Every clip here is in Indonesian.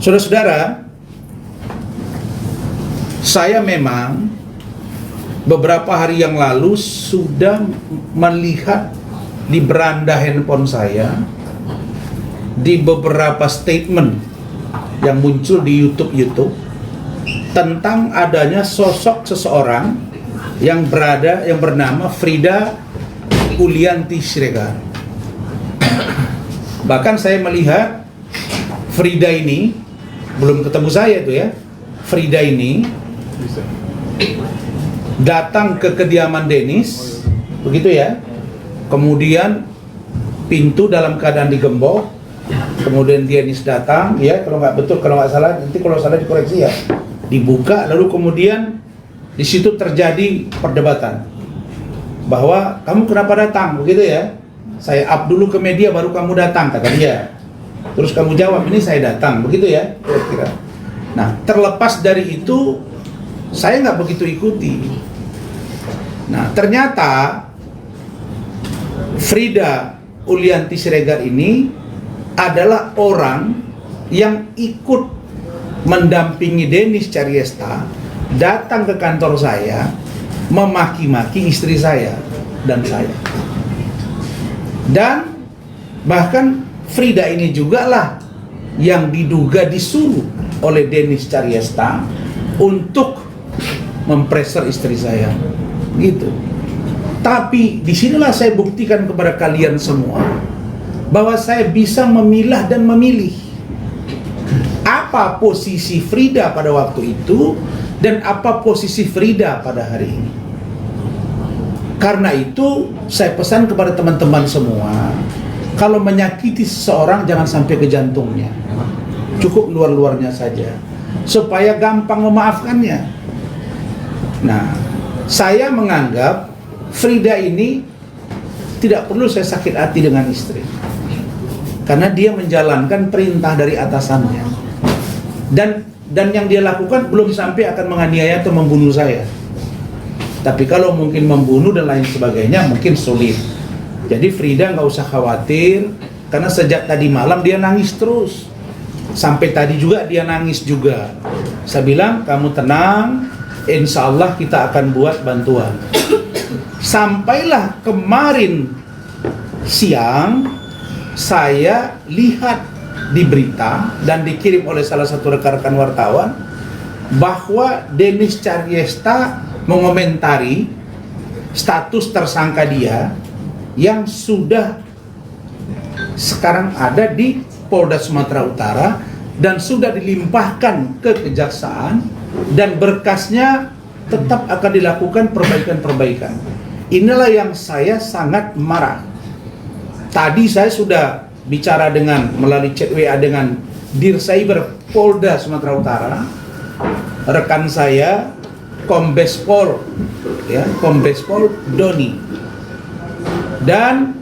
Saudara-saudara, saya memang beberapa hari yang lalu sudah melihat di beranda handphone saya, di beberapa statement yang muncul di YouTube tentang adanya sosok seseorang yang bernama Frida Ulianti Siregar. Bahkan saya melihat Frida ini, belum ketemu saya itu ya, Frida ini datang ke kediaman Dennis, begitu ya. Kemudian pintu dalam keadaan digembok. Kemudian Dennis datang, ya, kalau nggak betul, kalau nggak salah, nanti kalau salah dikoreksi ya. Dibuka, lalu kemudian di situ terjadi perdebatan bahwa kamu kenapa datang, begitu ya. Saya up dulu ke media baru kamu datang, kata dia. Terus kamu jawab, ini saya datang, begitu ya, kira-kira. Nah, terlepas dari itu, saya nggak begitu ikuti. Nah, ternyata Frida Ulianti Siregar ini adalah orang yang ikut mendampingi Dennis Caryesta datang ke kantor saya, memaki-maki istri saya dan saya. Dan bahkan Frida ini juga lah yang diduga disuruh oleh Dennis Caryesta untuk mempressure istri saya, gitu. Tapi disinilah saya buktikan kepada kalian semua bahwa saya bisa memilah dan memilih apa posisi Frida pada waktu itu dan apa posisi Frida pada hari ini. Karena itu saya pesan kepada teman-teman semua, kalau menyakiti seseorang jangan sampai ke jantungnya, cukup luar-luarnya saja supaya gampang memaafkannya. Nah, saya menganggap Frida ini tidak perlu saya sakit hati dengan istri, karena dia menjalankan perintah dari atasannya, dan yang dia lakukan belum sampai akan menganiaya atau membunuh saya. Tapi kalau mungkin membunuh dan lain sebagainya mungkin sulit. Jadi Frida nggak usah khawatir, karena sejak tadi malam dia nangis terus. Sampai tadi juga dia nangis juga. Saya bilang, kamu tenang, insya Allah kita akan buat bantuan. Sampailah kemarin siang, saya lihat di berita dan dikirim oleh salah satu rekan-rekan wartawan bahwa Dennis Caryesta mengomentari status tersangka dia yang sudah sekarang ada di Polda Sumatera Utara dan sudah dilimpahkan ke kejaksaan, dan berkasnya tetap akan dilakukan perbaikan-perbaikan. Inilah yang saya sangat marah. Tadi saya sudah bicara melalui chat WA dengan Dircyber Polda Sumatera Utara, rekan saya Kombes Pol Doni, dan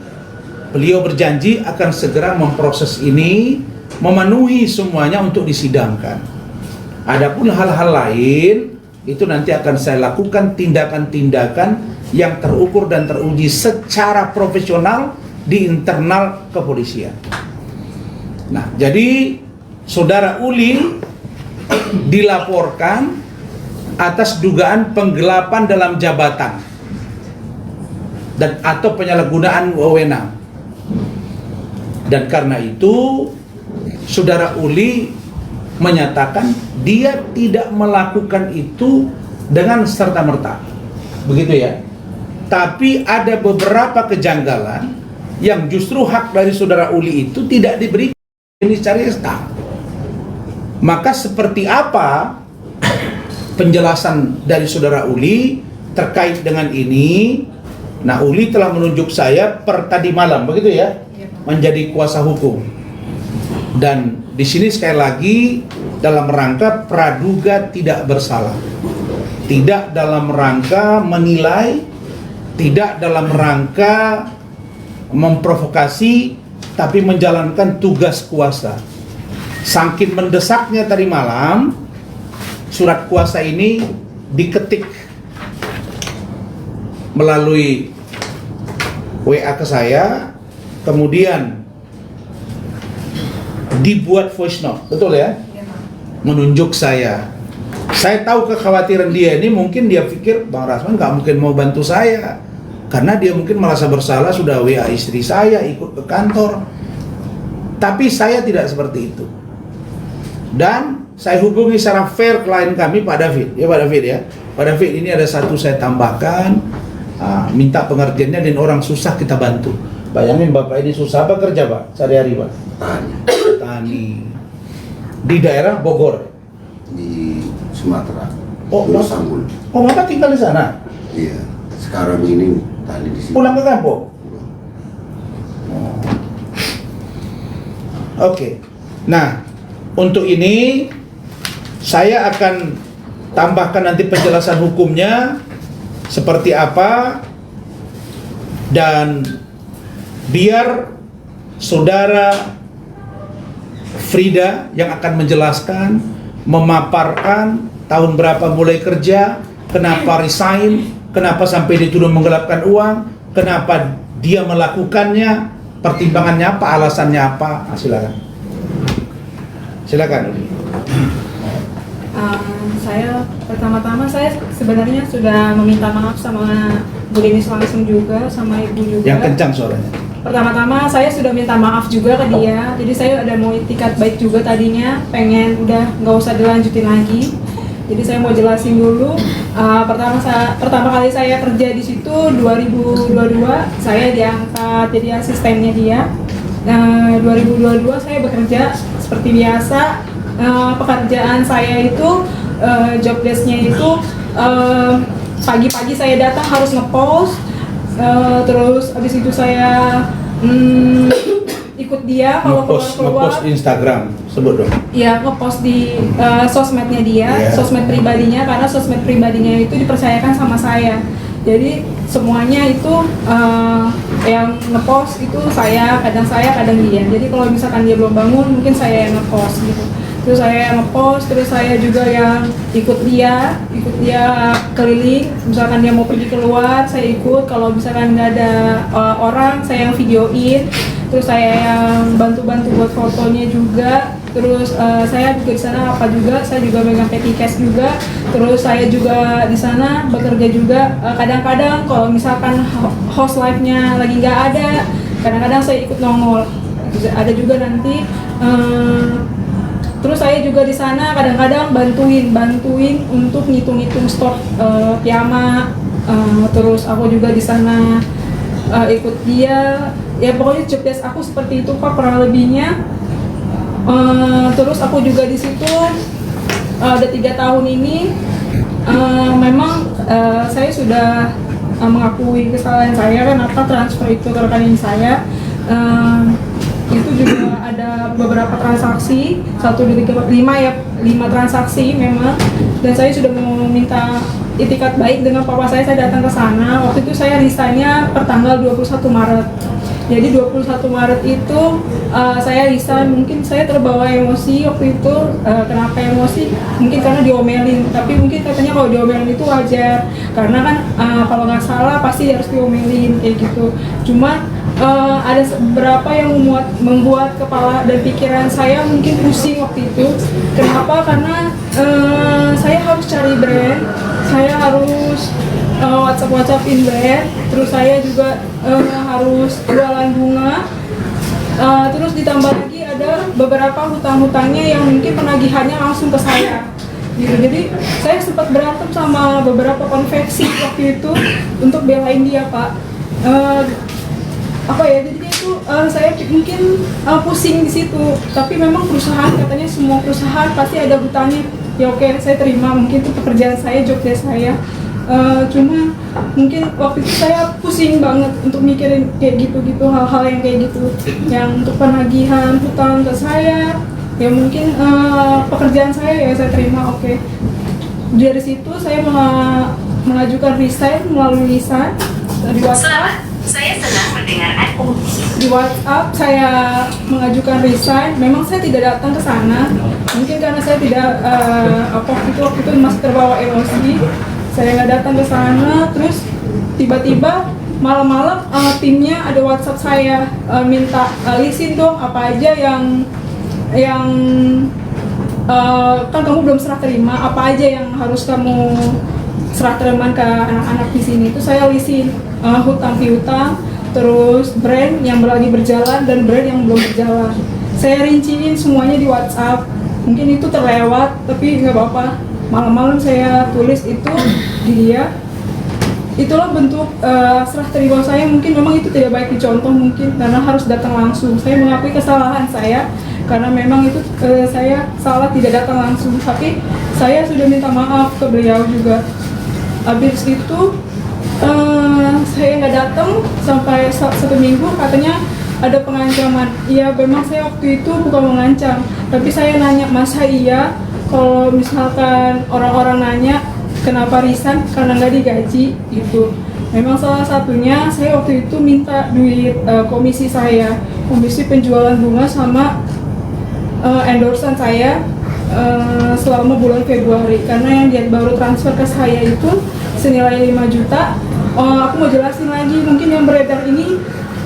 beliau berjanji akan segera memproses ini, memenuhi semuanya untuk disidangkan. Adapun hal-hal lain itu nanti akan saya lakukan tindakan-tindakan yang terukur dan teruji secara profesional di internal kepolisian. Nah, jadi Saudara Uli dilaporkan atas dugaan penggelapan dalam jabatan dan atau penyalahgunaan wewenang. Dan karena itu Saudara Uli menyatakan dia tidak melakukan itu dengan serta-merta, begitu ya. Tapi ada beberapa kejanggalan yang justru hak dari Saudara Uli itu tidak diberikan Dennis Caryesta. Maka seperti apa penjelasan dari Saudara Uli terkait dengan ini? Nah, Uli telah menunjuk saya per tadi malam, begitu ya, menjadi kuasa hukum. Dan di sini sekali lagi dalam rangka praduga tidak bersalah, tidak dalam rangka menilai, tidak dalam rangka memprovokasi, tapi menjalankan tugas kuasa. Saking mendesaknya tadi malam, surat kuasa ini diketik melalui WA ke saya, kemudian dibuat voice note, betul ya? menunjuk saya. Saya tahu kekhawatiran dia ini, mungkin dia pikir Bang Rasman nggak mungkin mau bantu saya karena dia mungkin merasa bersalah sudah WA istri saya, ikut ke kantor. Tapi saya tidak seperti itu. Dan saya hubungi secara fair klien kami, Pak David. Ya Pak David ya. Pak David, ini ada satu saya tambahkan, minta pengertiannya, dan orang susah kita bantu. Bayangin Bapak ini susah apa kerja Pak? Sehari-hari Pak? Tani. Di daerah Bogor? Di Sumatera. Oh, Sanggul. Oh, Bapak tinggal di sana? Iya. Sekarang ini tadi di sini. Pulang ke kampung? Oke. Nah, untuk ini saya akan tambahkan nanti penjelasan hukumnya seperti apa, dan biar saudara Frida yang akan menjelaskan, memaparkan tahun berapa mulai kerja, kenapa resign, kenapa sampai dituduh menggelapkan uang, kenapa dia melakukannya, pertimbangannya apa, alasannya apa. Silakan. Silakan. Saya pertama-tama saya sebenarnya sudah meminta maaf sama Bu Denis langsung juga, sama Ibu juga. Yang kencang suaranya. Pertama-tama saya sudah minta maaf juga ke dia. Jadi saya ada mau itikat baik juga tadinya, pengen udah nggak usah dilanjutin lagi. Jadi saya mau jelasin dulu. Pertama kali saya kerja di situ 2022, saya diangkat jadi asistennya dia. 2022 saya bekerja seperti biasa. Pekerjaan saya itu job desk-nya itu pagi-pagi saya datang harus ngepost, terus habis itu saya ikut dia kalau keluar. Ngepost Instagram, sebut dong. Iya, ngepost di sosmednya dia, sosmed pribadinya, karena sosmed pribadinya itu dipercayakan sama saya. Jadi semuanya itu yang ngepost itu saya, kadang dia. Jadi kalau misalkan dia belum bangun, mungkin saya yang ngepost gitu. Terus saya ngepost, terus saya juga yang ikut dia keliling. Misalkan dia mau pergi keluar, saya ikut. Kalau misalkan nggak ada orang, saya yang videoin. Terus saya yang bantu-bantu buat fotonya juga. Terus saya juga di sana saya juga megang petty cash juga. Terus saya juga di sana bekerja juga. Kadang-kadang kalau misalkan host live-nya lagi nggak ada, kadang-kadang saya ikut nongol. Ada juga nanti. Terus saya juga di sana kadang-kadang bantuin untuk ngitung-ngitung stok piyama. Terus aku juga di sana ikut dia. Ya pokoknya job desk aku seperti itu Pak, kurang lebihnya. Terus aku juga di situ ada 3 tahun ini. Memang saya sudah mengakui kesalahan saya, kenapa transfer itu ke rekening saya. Itu juga ada beberapa transaksi, 5 transaksi memang, dan saya sudah meminta itikat baik dengan papa saya datang ke sana. Waktu itu saya resign-nya per tanggal 21 Maret. Jadi 21 Maret itu saya resign, mungkin saya terbawa emosi waktu itu. Kenapa emosi? Mungkin karena diomelin, tapi mungkin katanya kalau diomelin itu wajar, karena kan kalau nggak salah pasti harus diomelin kayak gitu. Cuma ada beberapa yang membuat kepala dan pikiran saya mungkin pusing waktu itu. Kenapa? Karena saya harus cari brand, saya harus WhatsApp-in brand, terus saya juga harus jualan bunga, terus ditambah lagi ada beberapa hutang-hutangnya yang mungkin penagihannya langsung ke saya gitu. Jadi saya sempat berantem sama beberapa konveksi waktu itu untuk belain dia Pak. Jadinya itu saya mungkin pusing di situ, tapi memang perusahaan katanya semua perusahaan pasti ada hutangnya. Ya oke, saya terima, mungkin itu pekerjaan saya, job desk saya. Cuma mungkin waktu itu saya pusing banget untuk mikirin kayak gitu-gitu, hal-hal yang kayak gitu, yang untuk penagihan hutang ke saya. Ya mungkin pekerjaan saya ya saya terima, oke. Dari situ saya mengajukan resign melalui lisan di WhatsApp. Saya senang mendengarkan. Di WhatsApp saya mengajukan resign. Memang saya tidak datang ke sana. Mungkin karena saya tidak waktu itu masih terbawa emosi. Saya nggak datang ke sana. Terus tiba-tiba malam-malam timnya ada WhatsApp saya minta listin dong apa aja yang kan kamu belum serah terima, apa aja yang harus kamu serah terima ke anak-anak di sini. Itu saya lisin hutang piutang, terus brand yang lagi berjalan dan brand yang belum berjalan. Saya rinciin semuanya di WhatsApp. Mungkin itu terlewat, tapi nggak apa-apa. Malam-malam saya tulis itu di dia. Itulah bentuk serah terima saya. Mungkin memang itu tidak baik dicontoh mungkin karena harus datang langsung. Saya mengakui kesalahan saya karena memang itu saya salah tidak datang langsung. Tapi saya sudah minta maaf ke beliau juga. Habis itu saya nggak datang sampai 1 minggu, katanya ada pengancaman. Iya, memang saya waktu itu bukan mengancam, tapi saya nanya, masa iya kalau misalkan orang-orang nanya kenapa resign karena nggak digaji gitu. Memang salah satunya saya waktu itu minta duit komisi saya, komisi penjualan bunga sama endorsean saya selama bulan Februari, karena yang dia baru transfer ke saya itu senilai 5 juta. Aku mau jelasin lagi, mungkin yang beredar ini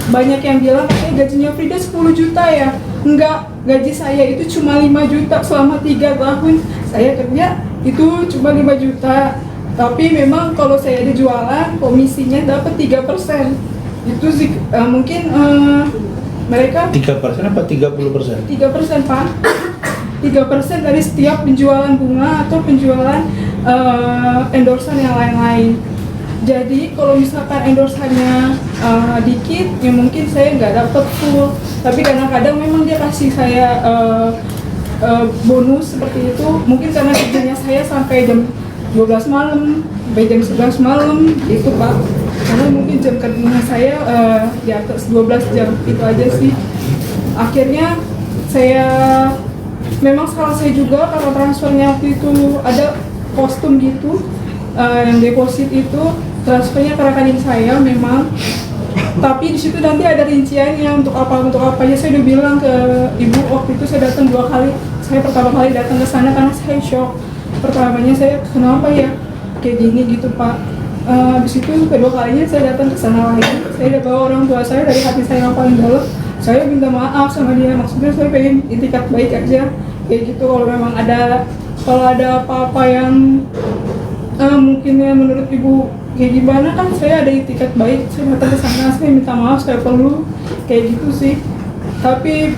banyak yang bilang gajinya Frida 10 juta ya. Enggak, gaji saya itu cuma 5 juta selama 3 tahun saya kerja, itu cuma 5 juta. Tapi memang kalau saya ada jualan, komisinya dapat 3%. Itu sih mungkin mereka 3% apa 30%? 3% Pak. 3% dari setiap penjualan bunga atau penjualan endorsean yang lain-lain. Jadi kalau misalkan endorsannya dikit, ya mungkin saya nggak dapat full. Tapi kadang-kadang memang dia kasih saya bonus seperti itu. Mungkin karena kerjanya saya sampai jam 12 malam, sampai jam 11 malam, itu Pak. Karena mungkin jam kerjanya saya di atas 12 jam, itu aja sih. Akhirnya saya memang salah saya juga karena transfernya waktu itu ada kostum gitu, yang deposit itu transfernya ke rekening saya memang, tapi di situ nanti ada rinciannya untuk apa aja. Saya udah bilang ke ibu waktu itu, saya datang 2 kali. Saya pertama kali datang ke sana karena saya shock. Pertamanya saya kenapa ya kayak gini gitu Pak. Di situ kedua kalinya saya datang ke sana lagi. Saya udah bawa orang tua saya, dari hati saya yang paling dalam. Saya minta maaf sama dia. Maksudnya saya pengen itikat baik aja. Kayak gitu, kalau memang ada apa-apa yang mungkin ya menurut ibu kayak gimana, kan saya ada itikat baik, saya datang ke sana, saya minta maaf, saya perlu kayak gitu sih. Tapi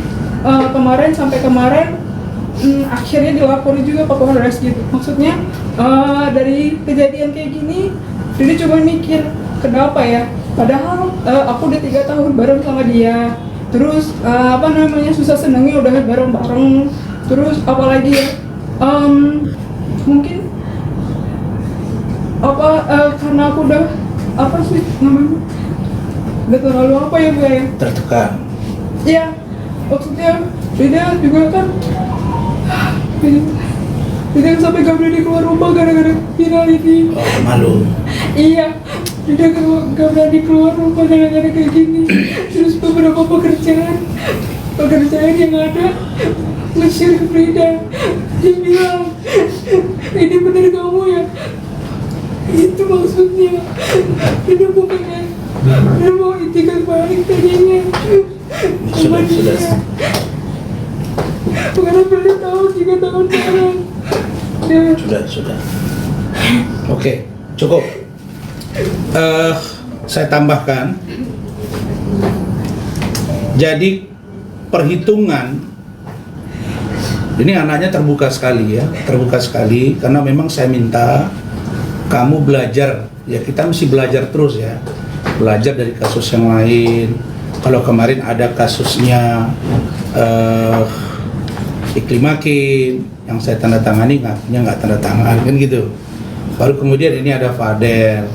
sampai kemarin akhirnya dilapori juga ke Polres gitu. Maksudnya dari kejadian kayak gini, Frida coba mikir kenapa ya, padahal aku udah 3 tahun bareng sama dia. Terus susah senangnya udah bareng-bareng. Terus apalagi ya, mungkin karena aku udah udah terlalu Tertekan. ya, maksudnya Frida juga kan Frida sampai gak berani keluar rumah gara-gara viral ini. Oh, malu. Iya, Frida gak berani keluar rumah gara-gara kayak gini. Terus beberapa pekerjaan yang ada nge-share ke Frida, dia bilang, ini bener kamu ya? Itu maksudnya. Frida bukannya dia mau itikat balik tadinya sama dia. Karena Frida tahu 3 tahun sekarang. Sudah. Oke, cukup. Saya tambahkan. Jadi perhitungan ini anaknya terbuka sekali karena memang saya minta kamu belajar ya, kita mesti belajar terus ya, belajar dari kasus yang lain. Kalau kemarin ada kasusnya Iklimakin yang saya tanda tangani, ngakunya nggak tanda tangan kan gitu. Baru kemudian ini ada Fadel,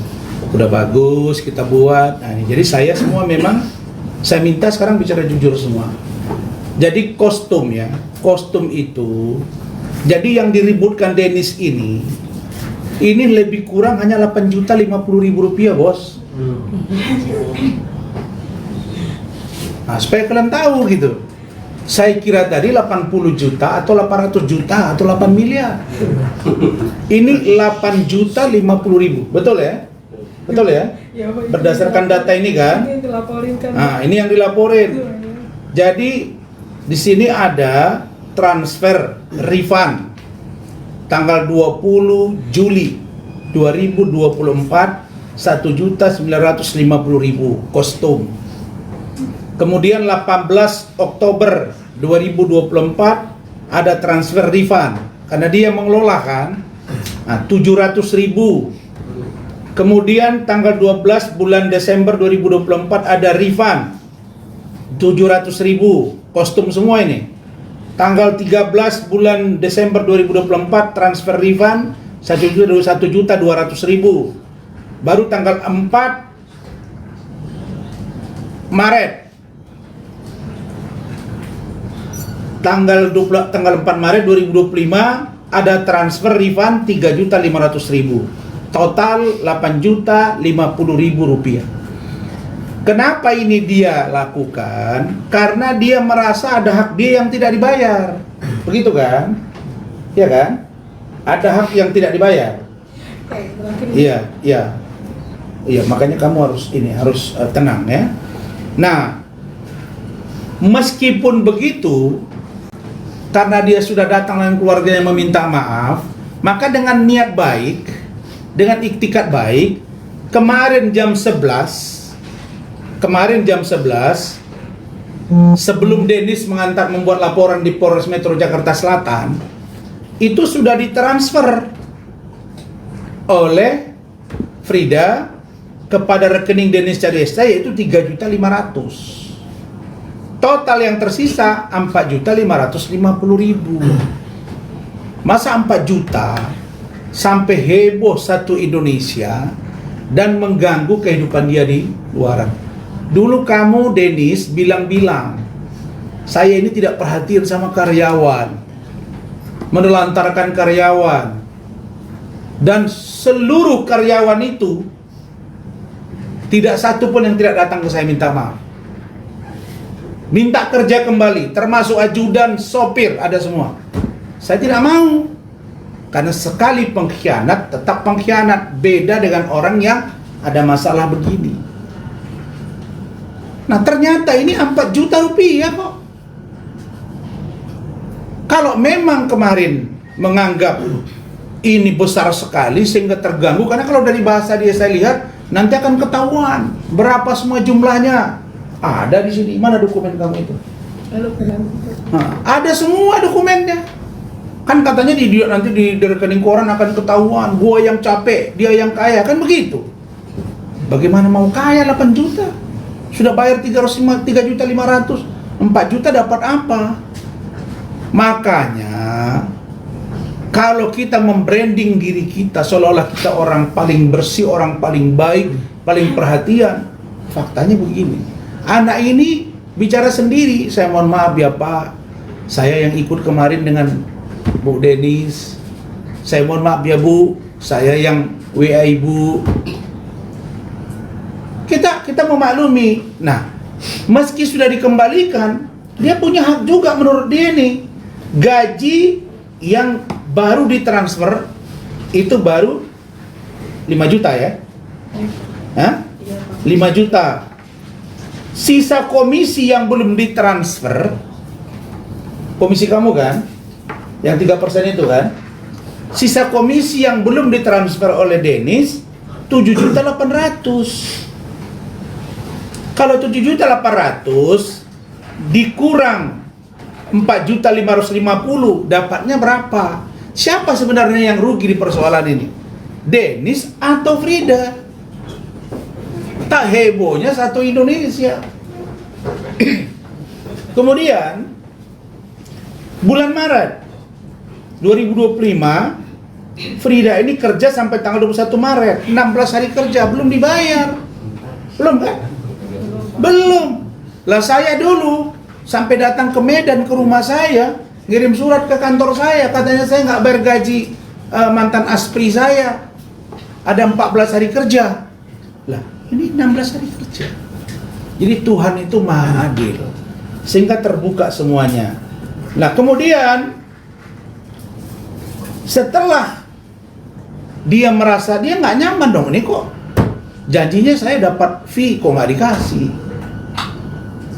udah bagus kita buat. Nah, jadi saya semua memang saya minta sekarang bicara jujur semua. Jadi kostum itu, jadi yang diributkan Dennis ini lebih kurang hanya 8.050.000 rupiah bos. Nah, supaya kalian tahu gitu. Saya kira tadi 80 juta atau 800 juta atau 8 miliar. Ini 8.050.000, betul ya? Betul ya? Berdasarkan data ini kan? Ini yang dilaporin kan. Nah, ini yang dilaporin. Jadi di sini ada transfer refund tanggal 20 Juli 2024 1.950.000 kostum. Kemudian 18 Oktober 2024 ada transfer refund karena dia mengelola kan. Nah, 700.000. Kemudian tanggal 12 bulan Desember 2024 ada refund 700.000 kostum semua ini. Tanggal 13 bulan Desember 2024 transfer refund 1.200.000. Baru tanggal 4 Maret tanggal 4 Maret 2025 ada transfer refund 3.500.000. Total 8.050.000 rupiah. Kenapa ini dia lakukan? Karena dia merasa ada hak dia yang tidak dibayar. Begitu kan? Iya kan? Ada hak yang tidak dibayar. Iya, iya. Iya, makanya kamu harus tenang ya. Nah, meskipun begitu, karena dia sudah datang dengan keluarganya meminta maaf, maka dengan niat baik, dengan iktikat baik, kemarin jam 11 sebelum Dennis membuat laporan di Polres Metro Jakarta Selatan, itu sudah ditransfer oleh Frida kepada rekening Dennis Cariesta yaitu 3.500.000. Total yang tersisa 4.550.000. Masa 4 juta sampai heboh satu Indonesia dan mengganggu kehidupan dia di luaran. Dulu kamu Dennis bilang-bilang saya ini tidak perhatian sama karyawan, menelantarkan karyawan, dan seluruh karyawan itu tidak satu pun yang tidak datang ke saya minta maaf, minta kerja kembali, termasuk ajudan, sopir, ada semua. Saya tidak mau. Karena sekali pengkhianat, tetap pengkhianat. Beda dengan orang yang ada masalah begini. Nah ternyata ini 4 juta rupiah kok. Kalau memang kemarin menganggap ini besar sekali sehingga terganggu, karena kalau dari bahasa dia saya lihat nanti akan ketahuan berapa semua jumlahnya. Ada di sini. Mana dokumen kamu itu? Nah, ada semua dokumennya. Kan katanya nanti di rekening koran akan ketahuan, gua yang capek, dia yang kaya, kan begitu. Bagaimana mau kaya 8 juta? Sudah bayar 3.500.000, 4 juta dapat apa? Makanya kalau kita membranding diri kita seolah-olah kita orang paling bersih, orang paling baik, paling perhatian, faktanya begini. Anak ini bicara sendiri, saya mohon maaf ya Pak, saya yang ikut kemarin dengan Bu Dennis, saya mohon maaf ya Bu, saya yang WA Ibu. Kita memaklumi. Nah, meski sudah dikembalikan, dia punya hak juga menurut dia nih. Gaji yang baru ditransfer itu baru 5 juta ya? Hah? 5 juta. Sisa komisi yang belum ditransfer, komisi kamu kan? Yang 3% itu kan? Sisa komisi yang belum ditransfer oleh Dennis 7.800.000. Kalau 7.800.000 dikurang 4.550.000, dapatnya berapa? Siapa sebenarnya yang rugi di persoalan ini? Dennis atau Frida? Tak hebohnya satu Indonesia. Kemudian bulan Maret 2025 Frida ini kerja sampai tanggal 21 Maret, 16 hari kerja, belum dibayar. Belum kan? Belum. Lah saya dulu sampai datang ke Medan ke rumah saya, ngirim surat ke kantor saya, katanya saya nggak bayar gaji mantan aspri saya. Ada 14 hari kerja. Lah, ini 16 hari kerja. Jadi Tuhan itu maha adil, sehingga terbuka semuanya. Nah kemudian setelah dia merasa dia nggak nyaman dong, ini kok janjinya saya dapat fee kok nggak dikasih.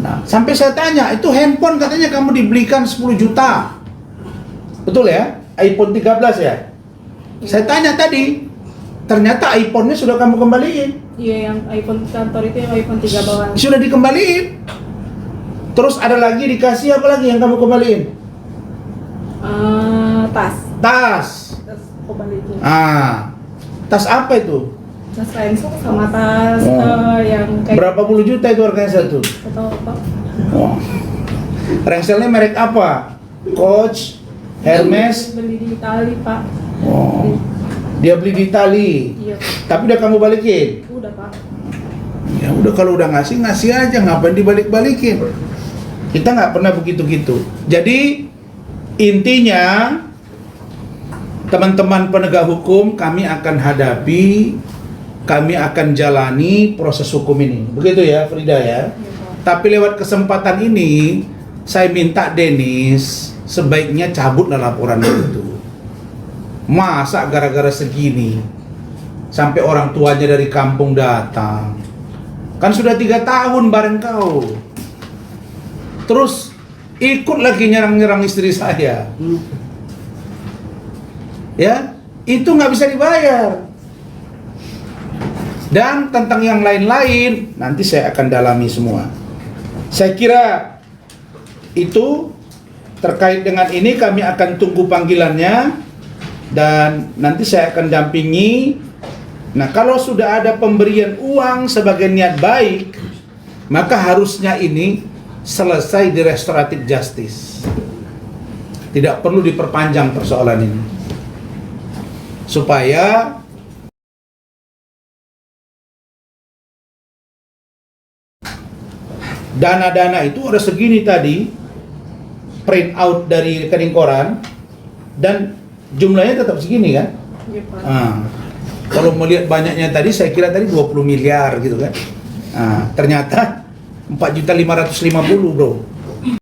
Nah sampai saya tanya, itu handphone katanya kamu dibelikan 10 juta, Betul ya? iPhone 13 ya? Saya tanya tadi, ternyata iPhone-nya sudah kamu kembaliin. Iya, yang iPhone kantor itu yang iPhone 3 bawaan. Sudah dikembaliin. Terus ada lagi dikasih apa lagi yang kamu kembaliin? Tas. Tas. Tas aku balikin. Tas apa itu? Tas ransel sama tas yang kayak Berapa puluh juta itu harganya satu? atau apa? Oh. Rangselnya merek apa? Coach, Hermes. Beli di Itali, Pak. Oh. Dia beli di Itali. Iya. Tapi udah kamu balikin. Udah, Pak. Ya udah, kalau udah ngasih aja, ngapain dibalik-balikin? Kita nggak pernah begitu-gitu. Jadi intinya, teman-teman penegak hukum, kami akan hadapi, kami akan jalani proses hukum ini. Begitu ya, Frida ya. Iya, Pak. Tapi lewat kesempatan ini, saya minta Dennis sebaiknya cabutlah laporan itu. Masa gara-gara segini sampai orang tuanya dari kampung datang? Kan sudah 3 tahun bareng kau. Terus ikut lagi nyerang-nyerang istri saya. Ya, itu nggak bisa dibayar. Dan tentang yang lain-lain nanti saya akan dalami semua. Saya kira itu terkait dengan ini kami akan tunggu panggilannya dan nanti saya akan dampingi. Nah, kalau sudah ada pemberian uang sebagai niat baik, maka harusnya ini selesai di restoratif justice. Tidak perlu diperpanjang persoalan ini. Supaya dana-dana itu ada segini tadi, print out dari rekening koran, dan jumlahnya tetap segini kan? Iya, Pak. Kalau melihat banyaknya tadi, saya kira tadi 20 miliar gitu kan. Ternyata 4.550.000 bro.